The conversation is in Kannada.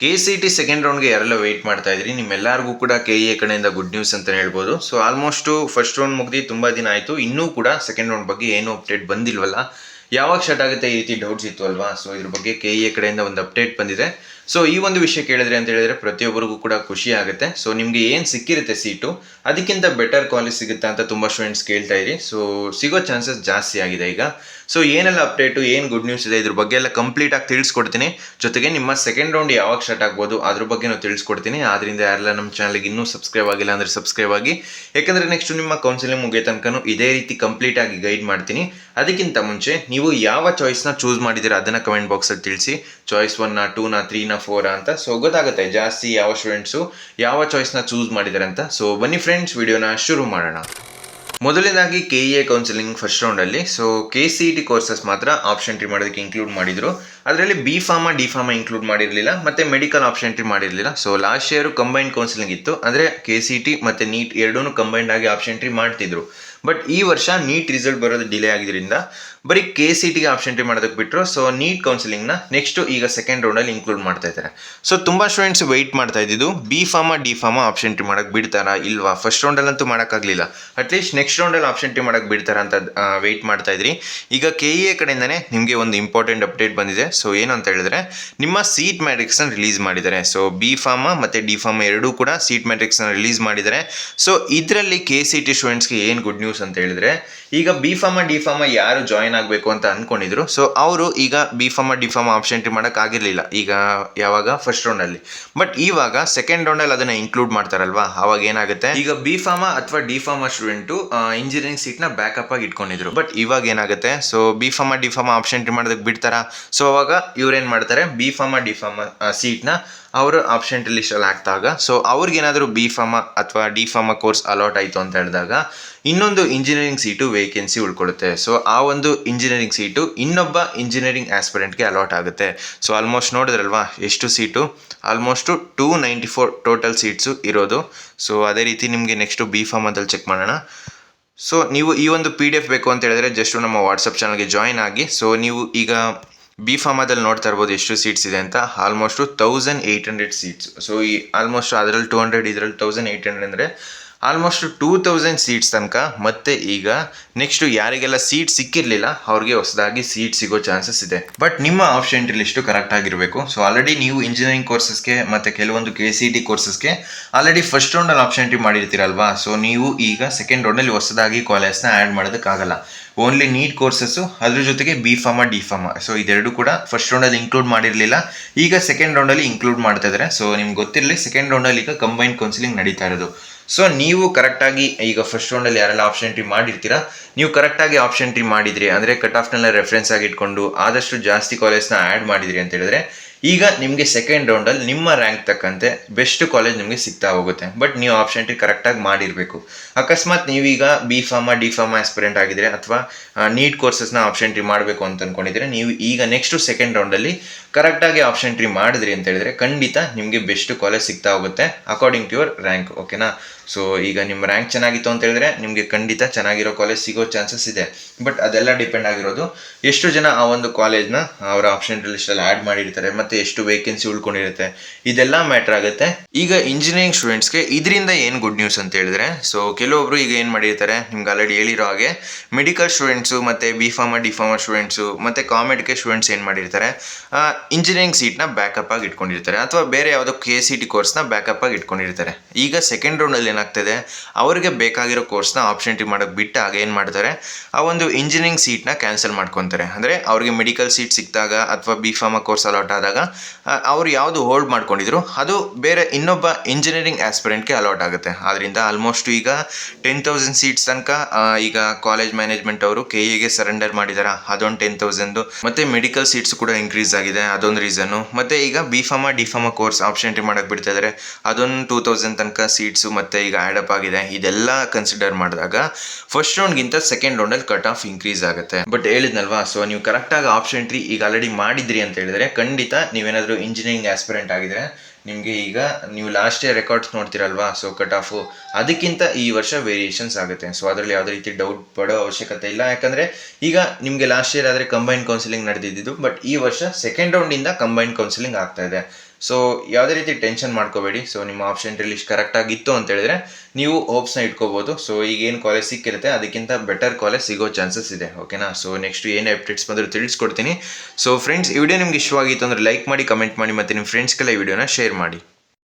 KCT ಸೆಕೆಂಡ್ ರೌಂಡ್ಗೆ ಯಾರೆಲ್ಲ ವೆಯ್ಟ್ ಮಾಡ್ತಾ ಇದ್ರಿ ನಿಮ್ಮೆಲ್ಲರಿಗೂ ಕೂಡ KE ಕಡೆಯಿಂದ ಗುಡ್ ನ್ಯೂಸ್ ಅಂತ ಹೇಳ್ಬೋದು. ಸೊ ಆಲ್ಮೋಸ್ಟ್ ಫಸ್ಟ್ ರೌಂಡ್ ಮುಗ್ದು ತುಂಬಾ ದಿನ ಆಯಿತು, ಇನ್ನೂ ಕೂಡ ಸೆಕೆಂಡ್ ರೌಂಡ್ ಬಗ್ಗೆ ಏನು ಅಪ್ಡೇಟ್ ಬಂದಿಲ್ವಲ್ಲ. ಯಾವಾಗ ಸ್ಟಾರ್ಟ್ ಆಗುತ್ತೆ ಈ ರೀತಿ ಡೌಟ್ಸ್ ಇತ್ತು ಅಲ್ವಾ. ಸೊ ಇದ್ರ ಬಗ್ಗೆ KE ಕಡೆಯಿಂದ ಒಂದು ಅಪ್ಡೇಟ್ ಬಂದಿದೆ. ಸೊ ಈ ಒಂದು ವಿಷಯ ಕೇಳಿದ್ರೆ ಅಂತ ಹೇಳಿದ್ರೆ ಪ್ರತಿಯೊಬ್ಬರಿಗೂ ಕೂಡ ಖುಷಿ ಆಗುತ್ತೆ. ಸೊ ನಿಮಗೆ ಏನು ಸಿಕ್ಕಿರುತ್ತೆ ಸೀಟು, ಅದಕ್ಕಿಂತ ಬೆಟರ್ ಕಾಲೇಜ್ ಸಿಗುತ್ತೆ ಅಂತ ತುಂಬ ಸ್ಟೂಡೆಂಟ್ಸ್ ಕೇಳ್ತಾ ಇರಿ. ಸೊ ಸಿಗೋ ಚಾನ್ಸಸ್ ಜಾಸ್ತಿ ಆಗಿದೆ ಈಗ. ಸೊ ಏನೆಲ್ಲ ಅಪ್ಡೇಟು, ಏನು ಗುಡ್ ನ್ಯೂಸ್ ಇದೆ ಇದ್ರ ಬಗ್ಗೆ ಎಲ್ಲ ಕಂಪ್ಲೀಟ್ ಆಗಿ ತಿಳಿಸ್ಕೊಡ್ತೀನಿ. ಜೊತೆಗೆ ನಿಮ್ಮ ಸೆಕೆಂಡ್ ರೌಂಡ್ ಯಾವಾಗ ಸ್ಟಾರ್ಟ್ ಆಗ್ಬೋದು ಅದ್ರ ಬಗ್ಗೆನೂ ತಿಳಿಸ್ಕೊಡ್ತೀನಿ. ಆದ್ರಿಂದ ಯಾರೆಲ್ಲ ನಮ್ಮ ಚಾನಲ್ಗೆ ಇನ್ನೂ ಸಬ್ಸ್ಕ್ರೈಬ್ ಆಗಿಲ್ಲ ಅಂದರೆ ಸಬ್ಸ್ಕ್ರೈಬ್ ಆಗಿ, ಯಾಕಂದರೆ ನೆಕ್ಸ್ಟ್ ನಿಮ್ಮ ಕೌನ್ಸಿಲಿಂಗ್ ಮುಗಿಯೋ ತನಕನೂ ಇದೇ ರೀತಿ ಕಂಪ್ಲೀಟ್ ಆಗಿ ಗೈಡ್ ಮಾಡ್ತೀನಿ. ಅದಕ್ಕಿಂತ ಮುಂಚೆ ನೀವು ಯಾವ ಚಾಯ್ಸ್ನ ಚೂಸ್ ಮಾಡಿದ್ದೀರಾ ಅದನ್ನು ಕಮೆಂಟ್ ಬಾಕ್ಸಲ್ಲಿ ತಿಳಿಸಿ. ಚಾಯ್ಸ್ 1 2 3 4 ಅಂತ. ಸೊ ಗೊತ್ತಾಗುತ್ತೆ ಜಾಸ್ತಿ ಯಾವ ಸ್ಟೂಡೆಂಟ್ಸು ಯಾವ ಚಾಯ್ಸ್ನ ಚೂಸ್ ಮಾಡಿದ್ದಾರೆ ಅಂತ. ಸೊ ಬನ್ನಿ ಫ್ರೆಂಡ್ಸ್, ವಿಡಿಯೋನ ಶುರು ಮಾಡೋಣ. ಮೊದಲನೇದಾಗಿ KE ಕೌನ್ಸಿಲಿಂಗ್ ಫಸ್ಟ್ ರೌಂಡಲ್ಲಿ ಸೊ KCET ಕೋರ್ಸಸ್ ಮಾತ್ರ ಆಪ್ಷನ್ ಎಂಟ್ರಿ ಮಾಡೋದಕ್ಕೆ ಇನ್ಕ್ಲೂಡ್ ಮಾಡಿದ್ರು. ಅದರಲ್ಲಿ B.Pharma D.Pharma ಇನ್ಕ್ಲೂಡ್ ಮಾಡಿರಲಿಲ್ಲ, ಮತ್ತು ಮೆಡಿಕಲ್ ಆಪ್ಷನ್ ಎಂಟ್ರಿ ಮಾಡಿರಲಿಲ್ಲ. So last year combined counselling ಇತ್ತು, ಅಂದರೆ KCET ಮತ್ತು ನೀಟ್ ಎರಡೂ ಕಂಬೈನ್ಡ್ ಆಗಿ ಆಪ್ಷನ್ ಎಂಟ್ರಿ ಮಾಡ್ತಿದ್ರು. ಬಟ್ ಈ ವರ್ಷ ನೀಟ್ ರಿಸಲ್ಟ್ ಬರೋದು ಡಿಲೇ ಆಗಿದ್ದರಿಂದ ಬರೀ KCETಗೆ ಆಪ್ಷನ್ ಎಂಟ್ರಿ ಮಾಡೋದಕ್ಕೆ ಬಿಟ್ಟರು. ಸೊ ನೀಟ್ ಕೌನ್ಸಿಲಿಂಗ್ನ ನೆಕ್ಸ್ಟು ಈಗ ಸೆಕೆಂಡ್ ರೌಂಡಲ್ಲಿ ಇನ್ಕ್ಲೂಡ್ ಮಾಡ್ತಾ ಇದ್ದಾರೆ. ಸೊ ತುಂಬ ಸ್ಟೂಡೆಂಟ್ಸ್ ವೆಯ್ಟ್ ಮಾಡ್ತಾ ಇದ್ದಿದ್ದು B.Pharma D.Pharma ಆಪ್ಷನ್ ಎಂಟ್ರಿ ಮಾಡೋಕ್ಕೆ ಬಿಡ್ತಾರಾ ಇಲ್ವಾ, ಫಸ್ಟ್ ರೌಂಡಲ್ಲಂತೂ ಮಾಡೋಕ್ಕಾಗಲಿಲ್ಲ, ಅಟ್ಲೀಸ್ಟ್ ನೆಕ್ಸ್ಟ್ ರೌಂಡಲ್ಲಿ ಆಪ್ಷನ್ ಎಂಟ್ರಿ ಮಾಡೋಕ್ಕೆ ಬಿಡ್ತಾರಾ ಅಂತ ವೆಯ್ಟ್ ಮಾಡ್ತಾ ಇದ್ರಿ. ಈಗ KE ಕಡೆಯಿಂದನೇ ನಿಮಗೆ ಒಂದು ಇಂಪಾರ್ಟೆಂಟ್ ಅಪ್ಡೇಟ್ ಬಂದಿದೆ. ಸೊ ಏನು ಅಂತ ಹೇಳಿದ್ರೆ, ನಿಮ್ಮ ಸೀಟ್ ಮ್ಯಾಟ್ರಿಕ್ಸ್ನ ರಿಲೀಸ್ ಮಾಡಿದ್ದಾರೆ. ಸೊ B.Pharma ಮತ್ತು D.Pharma ಎರಡೂ ಕೂಡ ಸೀಟ್ ಮ್ಯಾಟ್ರಿಕ್ಸ್ನ ರಿಲೀಸ್ ಮಾಡಿದ್ದಾರೆ. ಸೊ ಇದರಲ್ಲಿ KCET ಸ್ಟೂಡೆಂಟ್ಸ್ಗೆ ಏನು ಗುಡ್ ನ್ಯೂಸ್ ಅಂತ ಹೇಳಿದ್ರೆ, ಈಗ B.Pharma D.Pharma ಯಾರು ಜಾಯಿನ್ ಆಗಬೇಕು ಅಂತ ಅಂದ್ಕೊಂಡಿದ್ರು, ಸೊ ಅವರು ಈಗ B.Pharma D.Pharma ಆಪ್ಷನ್ ಎಂಟ್ರಿ ಮಾಡೋಕ್ಕಾಗಿರಲಿಲ್ಲ ಈಗ ಯಾವಾಗ ಫಸ್ಟ್ ರೌಂಡಲ್ಲಿ. ಬಟ್ ಇವಾಗ ಸೆಕೆಂಡ್ ರೌಂಡಲ್ಲಿ ಅದನ್ನು ಇನ್ಕ್ಲೂಡ್ ಮಾಡ್ತಾರಲ್ವಾ, ಆವಾಗ ಏನಾಗುತ್ತೆ, ಈಗ B.Pharma ಅಥವಾ D.Pharma ಸ್ಟೂಡೆಂಟು ಇಂಜಿನಿಯರಿಂಗ್ ಸೀಟ್ನ ಬ್ಯಾಕಪ್ ಆಗಿ ಇಟ್ಕೊಂಡಿದ್ರು. ಬಟ್ ಇವಾಗ ಏನಾಗುತ್ತೆ, so B.Pharma D.Pharma option entry ಮಾಡೋದಕ್ಕೆ ಬಿಡ್ತಾರಾ. ಸೊ ಅವಾಗ ಇವ್ರೇನು ಮಾಡ್ತಾರೆ, B.Pharma D.Pharma ಸೀಟ್ನ ಅವರು ಆಪ್ಷನ್ ಎಂಟ್ರಿ ಲಿಸ್ಟಲ್ಲಿ ಹಾಕಿದಾಗ, ಸೊ ಅವ್ರಿಗೇನಾದರೂ B.Pharma ಅಥವಾ D.Pharma ಕೋರ್ಸ್ ಅಲಾಟ್ ಆಯಿತು ಅಂತ ಹೇಳಿದಾಗ ಇನ್ನೊಂದು ಇಂಜಿನಿಯರಿಂಗ್ ಸೀಟು ವೇಕೆನ್ಸಿ ಉಳ್ಕೊಳ್ಳುತ್ತೆ. ಸೊ ಆ ಒಂದು ಇಂಜಿನಿಯರಿಂಗ್ ಸೀಟು ಇನ್ನೊಬ್ಬ ಇಂಜಿನಿಯರಿಂಗ್ ಆಸ್ಪಿರೆಂಟ್ಗೆ ಅಲಾಟ್ ಆಗುತ್ತೆ. ಸೊ ಆಲ್ಮೋಸ್ಟ್ ನೋಡಿದ್ರಲ್ವಾ ಎಷ್ಟು ಸೀಟು, ಆಲ್ಮೋಸ್ಟು 294 ಟೋಟಲ್ ಸೀಟ್ಸು ಇರೋದು. ಸೊ ಅದೇ ರೀತಿ ನಿಮಗೆ ನೆಕ್ಸ್ಟು B.Pharmaದಲ್ಲಿ ಚೆಕ್ ಮಾಡೋಣ. ಸೊ ನೀವು ಈ ಒಂದು PDF ಬೇಕು ಅಂತ ಹೇಳಿದ್ರೆ ಜಸ್ಟು ನಮ್ಮ ವಾಟ್ಸಪ್ ಚಾನಲ್ಗೆ ಜಾಯಿನ್ ಆಗಿ. ಸೊ ನೀವು ಈಗ B.Pharmaದಲ್ಲಿ ನೋಡ್ತಾ ಇರ್ಬೋದು ಎಷ್ಟು ಸೀಟ್ಸ್ ಇದೆ ಅಂತ, ಆಲ್ಮೋಸ್ಟು 1800 ಸೀಟ್ಸ್. ಸೊ ಈ ಆಲ್ಮೋಸ್ಟ್ ಅದರಲ್ಲಿ 200, ಇದರಲ್ಲಿ 1800 ಅಂದರೆ ಆಲ್ಮೋಸ್ಟ್ 2000 ಸೀಟ್ಸ್ ತನಕ. ಮತ್ತು ಈಗ ನೆಕ್ಸ್ಟು ಯಾರಿಗೆಲ್ಲ ಸೀಟ್ ಸಿಕ್ಕಿರಲಿಲ್ಲ ಅವ್ರಿಗೆ ಹೊಸದಾಗಿ ಸೀಟ್ ಸಿಗೋ ಚಾನ್ಸಸ್ ಇದೆ. ಬಟ್ ನಿಮ್ಮ ಆಪ್ಷನ್ ಎಂಟ್ರಿ ಲಿಸ್ಟು ಕರೆಕ್ಟ್ ಆಗಿರಬೇಕು. ಸೊ ಆಲ್ರೆಡಿ ನೀವು ಇಂಜಿನಿಯರಿಂಗ್ ಕೋರ್ಸಸ್ಗೆ ಮತ್ತು ಕೆಲವೊಂದು KCET ಕೋರ್ಸಸ್ಗೆ ಆಲ್ರೆಡಿ ಫಸ್ಟ್ ರೌಂಡಲ್ಲಿ ಆಪ್ಷನ್ ಎಂಟ್ರಿ ಮಾಡಿರ್ತೀರಲ್ವಾ. ಸೊ ನೀವು ಈಗ ಸೆಕೆಂಡ್ ರೌಂಡಲ್ಲಿ ಹೊಸದಾಗಿ ಕಾಲೇಜ್ನ ಆ್ಯಡ್ ಮಾಡೋದಕ್ಕಾಗಲ್ಲ. ಓನ್ಲಿ ನೀಟ್ ಕೋರ್ಸಸ್ಸು, ಅದ್ರ ಜೊತೆಗೆ B.Pharma D.Pharma ಸೊ ಇದೆರಡು ಕೂಡ ಫಸ್ಟ್ ರೌಂಡಲ್ಲಿ ಇನ್ಕ್ಲೂಡ್ ಮಾಡಿರಲಿಲ್ಲ, ಈಗ ಸೆಕೆಂಡ್ ರೌಂಡಲ್ಲಿ ಇನ್ಕ್ಲೂಡ್ ಮಾಡ್ತಾ ಇದ್ದಾರೆ. ಸೊ ನಿಮ್ಗೆ ಗೊತ್ತಿರಲಿ, ಸೆಕೆಂಡ್ ರೌಂಡಲ್ಲಿ ಈಗ ಕಂಬೈನ್ಡ್ ಕೌನ್ಸಿಲಿಂಗ್ ನಡೀತಾ ಇರೋದು. ಸೊ ನೀವು ಕರೆಕ್ಟಾಗಿ ಈಗ ಫಸ್ಟ್ ರೌಂಡಲ್ಲಿ ಯಾರೆಲ್ಲ ಆಪ್ಷನ್ ಎಂಟ್ರಿ ಮಾಡಿರ್ತೀರಾ, ನೀವು ಕರೆಕ್ಟಾಗಿ ಆಪ್ಷನ್ ಎಂಟ್ರಿ ಮಾಡಿದ್ರಿ ಅಂದರೆ ಕಟ್ ಆಫ್ನೆಲ್ಲ ರೆಫರೆನ್ಸ್ ಆಗಿ ಇಟ್ಕೊಂಡು ಆದಷ್ಟು ಜಾಸ್ತಿ ಕಾಲೇಜ್ನ ಆ್ಯಡ್ ಮಾಡಿದ್ರಿ ಅಂತ ಹೇಳಿದ್ರೆ, ಈಗ ನಿಮಗೆ ಸೆಕೆಂಡ್ ರೌಂಡಲ್ಲಿ ನಿಮ್ಮ ರ್ಯಾಂಕ್ ತಕ್ಕಂತೆ ಬೆಸ್ಟ್ ಕಾಲೇಜ್ ನಿಮಗೆ ಸಿಗ್ತಾ ಹೋಗುತ್ತೆ. ಬಟ್ ನೀವು ಆಪ್ಷನ್ ಎಂಟ್ರಿ ಕರೆಕ್ಟಾಗಿ ಮಾಡಿರಬೇಕು. ಅಕಸ್ಮಾತ್ ನೀವೀಗ B.Pharma D.Pharma ಆಸ್ಪಿರೆಂಟ್ ಆಗಿದ್ರೆ ಅಥವಾ ನೀಟ್ ಕೋರ್ಸಸ್ನ ಆಪ್ಷನ್ ಎಂಟ್ರಿ ಮಾಡಬೇಕು ಅಂತ ಅಂದ್ಕೊಂಡಿದ್ರೆ, ನೀವು ಈಗ ನೆಕ್ಸ್ಟು ಸೆಕೆಂಡ್ ರೌಂಡಲ್ಲಿ ಕರೆಕ್ಟಾಗಿ ಆಪ್ಷನ್ ಎಂಟ್ರಿ ಮಾಡಿದ್ರಿ ಅಂತ ಹೇಳಿದ್ರೆ ಖಂಡಿತ ನಿಮಗೆ ಬೆಸ್ಟ್ ಕಾಲೇಜ್ ಸಿಗ್ತಾ ಹೋಗುತ್ತೆ ಅಕಾರ್ಡಿಂಗ್ ಟು ಯುವರ್ ರ್ಯಾಂಕ್. ಓಕೆನಾ. ಸೊ ಈಗ ನಿಮ್ಮ ರ್ಯಾಂಕ್ ಚೆನ್ನಾಗಿತ್ತು ಅಂತ ಹೇಳಿದ್ರೆ ನಿಮಗೆ ಖಂಡಿತ ಚೆನ್ನಾಗಿರೋ ಕಾಲೇಜ್ ಸಿಗೋ ಚಾನ್ಸಸ್ ಇದೆ. ಬಟ್ ಅದೆಲ್ಲ ಡಿಪೆಂಡ್ ಆಗಿರೋದು ಎಷ್ಟು ಜನ ಆ ಒಂದು ಕಾಲೇಜ್ನ ಅವರ ಆಪ್ಷನ್ ಎಂಟ್ರಿ ಲಿಸ್ಟಲ್ಲಿ ಆ್ಯಡ್ ಮಾಡಿರ್ತಾರೆ ಮತ್ತು ಎಷ್ಟು ವೇಕೆನ್ಸಿ ಉಳ್ಕೊಂಡಿರುತ್ತೆ, ಇದೆಲ್ಲ ಮ್ಯಾಟ್ರ್ ಆಗುತ್ತೆ. ಈಗ ಇಂಜಿನಿಯರಿಂಗ್ ಸ್ಟೂಡೆಂಟ್ಸ್ಗೆ ಇದರಿಂದ ಏನು ಗುಡ್ ನ್ಯೂಸ್ ಅಂತ ಹೇಳಿದ್ರೆ, ಸೊ ಕೆಲವೊಬ್ರು ಈಗ ಏನು ಮಾಡಿರ್ತಾರೆ, ನಿಮ್ಗೆ ಆಲ್ರೆಡಿ ಹೇಳಿರೋ ಹಾಗೆ ಮೆಡಿಕಲ್ ಸ್ಟೂಡೆಂಟ್ಸು ಮತ್ತು B.Pharma D.Pharma ಸ್ಟೂಡೆಂಟ್ಸು ಮತ್ತು ಕಾಮೆಡ್ಗೆ ಸ್ಟೂಡೆಂಟ್ಸ್ ಏನು ಮಾಡಿರ್ತಾರೆ, ಇಂಜಿನಿಯರಿಂಗ್ ಸೀಟ್ನ ಬ್ಯಾಕಪ್ ಆಗಿ ಇಟ್ಕೊಂಡಿರ್ತಾರೆ ಅಥವಾ ಬೇರೆ ಯಾವುದೋ KCET ಕೋರ್ಸ್ನ ಬ್ಯಾಕಪ್ ಆಗಿ ಇಟ್ಕೊಂಡಿರ್ತಾರೆ. ಈಗ ಸೆಕೆಂಡ್ ರೌಂಡಲ್ಲಿ ಏನಾಗ್ತದೆ, ಅವರಿಗೆ ಬೇಕಾಗಿರೋ ಕೋರ್ಸ್ನ ಆಪ್ಷನ್ ಎಂಟ್ರಿ ಮಾಡೋಕ್ಕೆ ಬಿಟ್ಟಾಗ ಏನು ಮಾಡ್ತಾರೆ, ಆ ಒಂದು ಇಂಜಿನಿಯರಿಂಗ್ ಸೀಟ್ನ ಕ್ಯಾನ್ಸಲ್ ಮಾಡ್ಕೊತಾರೆ. ಅಂದರೆ ಅವ್ರಿಗೆ ಮೆಡಿಕಲ್ ಸೀಟ್ ಸಿಕ್ಕಿದಾಗ ಅಥವಾ B.Pharma ಕೋರ್ಸ್ ಅಲಾಟ್ ಆದಾಗ ಅವರು ಯಾವುದು ಹೋಲ್ಡ್ ಮಾಡ್ಕೊಂಡಿದ್ರು ಅದು ಬೇರೆ ಇನ್ನೊಬ್ಬ ಇಂಜಿನಿಯರಿಂಗ್ ಆಸ್ಪಿರೆಂಟ್ಗೆ ಅಲಾಟ್ ಆಗುತ್ತೆ. ಆದ್ದರಿಂದ ಆಲ್ಮೋಸ್ಟ್ ಈಗ 10,000 ಸೀಟ್ಸ್ ತನಕ ಈಗ ಕಾಲೇಜ್ ಮ್ಯಾನೇಜ್ಮೆಂಟ್ ಅವರು KEಗೆ ಸರೆಂಡರ್ ಮಾಡಿದ್ದಾರೆ. ಅದೊಂದು 10,000 ಮತ್ತು ಮೆಡಿಕಲ್ ಸೀಟ್ಸ್ ಕೂಡ ಇನ್ಕ್ರೀಸ್ ಆಗಿದೆ, ಅದೊಂದು ರೀಸನ್ನು. ಮತ್ತು ಈಗ B.Pharma D.Pharma course option entry ಮಾಡೋಕ್ಕೆ ಬಿಡ್ತಾ ಇದ್ದಾರೆ, ಅದೊಂದು 2000 ತನಕ ಸೀಟ್ಸು ಮತ್ತು ಈಗ ಆ್ಯಡಪ್ ಆಗಿದೆ. ಇದೆಲ್ಲ ಕನ್ಸಿಡರ್ ಮಾಡಿದಾಗ ಫಸ್ಟ್ ರೌಂಡ್ಗಿಂತ ಸೆಕೆಂಡ್ ರೌಂಡಲ್ಲಿ ಕಟ್ ಆಫ್ ಇನ್ಕ್ರೀಸ್ ಆಗುತ್ತೆ. ಬಟ್ ಹೇಳಿದ್ನಲ್ವಾ, ಸೊ ನೀವು ಕರೆಕ್ಟಾಗಿ ಆಪ್ಷನ್ ಎಂಟ್ರಿ ಈಗ ಆಲ್ರೆಡಿ ಮಾಡಿದ್ರಿ ಅಂತ ಹೇಳಿದ್ರೆ ಖಂಡಿತ ನೀವೇನಾದರೂ ಇಂಜಿನಿಯರಿಂಗ್ ಆಸ್ಪಿರೆಂಟ್ ಆಗಿದ್ರೆ ನಿಮಗೆ ಈಗ ನೀವು ಲಾಸ್ಟ್ ಇಯರ್ ರೆಕಾರ್ಡ್ಸ್ ನೋಡ್ತಿರಲ್ವಾ, ಸೊ ಕಟ್ ಆಫು ಅದಕ್ಕಿಂತ ಈ ವರ್ಷ ವೇರಿಯೇಷನ್ಸ್ ಆಗುತ್ತೆ. ಸೊ ಅದರಲ್ಲಿ ಯಾವುದೇ ರೀತಿ ಡೌಟ್ ಪಡೋ ಅವಶ್ಯಕತೆ ಇಲ್ಲ. ಯಾಕಂದರೆ ಈಗ ನಿಮಗೆ ಲಾಸ್ಟ್ ಇಯರ್ ಆದರೆ ಕಂಬೈನ್ಡ್ ಕೌನ್ಸಿಲಿಂಗ್ ನಡೆದಿದ್ದು, ಬಟ್ ಈ ವರ್ಷ ಸೆಕೆಂಡ್ ರೌಂಡಿಂದ ಕಂಬೈನ್ಡ್ ಕೌನ್ಸಿಲಿಂಗ್ ಆಗ್ತಾ ಇದೆ. ಸೊ ಯಾವುದೇ ರೀತಿ ಟೆನ್ಷನ್ ಮಾಡ್ಕೋಬೇಡಿ. ಸೊ ನಿಮ್ಮ ಆಪ್ಷನ್ ಲಿಸ್ಟ್ ಕರೆಕ್ಟಾಗಿ ಇತ್ತು ಅಂತ ಹೇಳಿದ್ರೆ ನೀವು ಹೋಪ್ಸ್ನ ಇಟ್ಕೋಬೋದು. ಸೊ ಈಗ ಏನು ಕಾಲೇಜ್ ಸಿಕ್ಕಿರುತ್ತೆ ಅದಕ್ಕಿಂತ ಬೆಟರ್ ಕಾಲೇಜ್ ಸಿಗೋ ಚಾನ್ಸಸ್ ಇದೆ. ಓಕೆನಾ? ಸೊ ನೆಕ್ಸ್ಟ್ ಏನೇ ಅಪ್ಡೇಟ್ಸ್ ಬಂದರೂ ತಿಳಿಸ್ಕೊಡ್ತೀನಿ. ಸೊ ಫ್ರೆಂಡ್ಸ್, ಈ ವಿಡಿಯೋ ನಿಮ್ಗೆ ಇಷ್ಟವಾಗಿತ್ತು ಅಂದರೆ ಲೈಕ್ ಮಾಡಿ, ಕಮೆಂಟ್ ಮಾಡಿ ಮತ್ತು ನಿಮ್ಮ ಫ್ರೆಂಡ್ಸ್ಗೆಲ್ಲ ಈ ವಿಡಿಯೋನ ಶೇರ್ ಮಾಡಿ.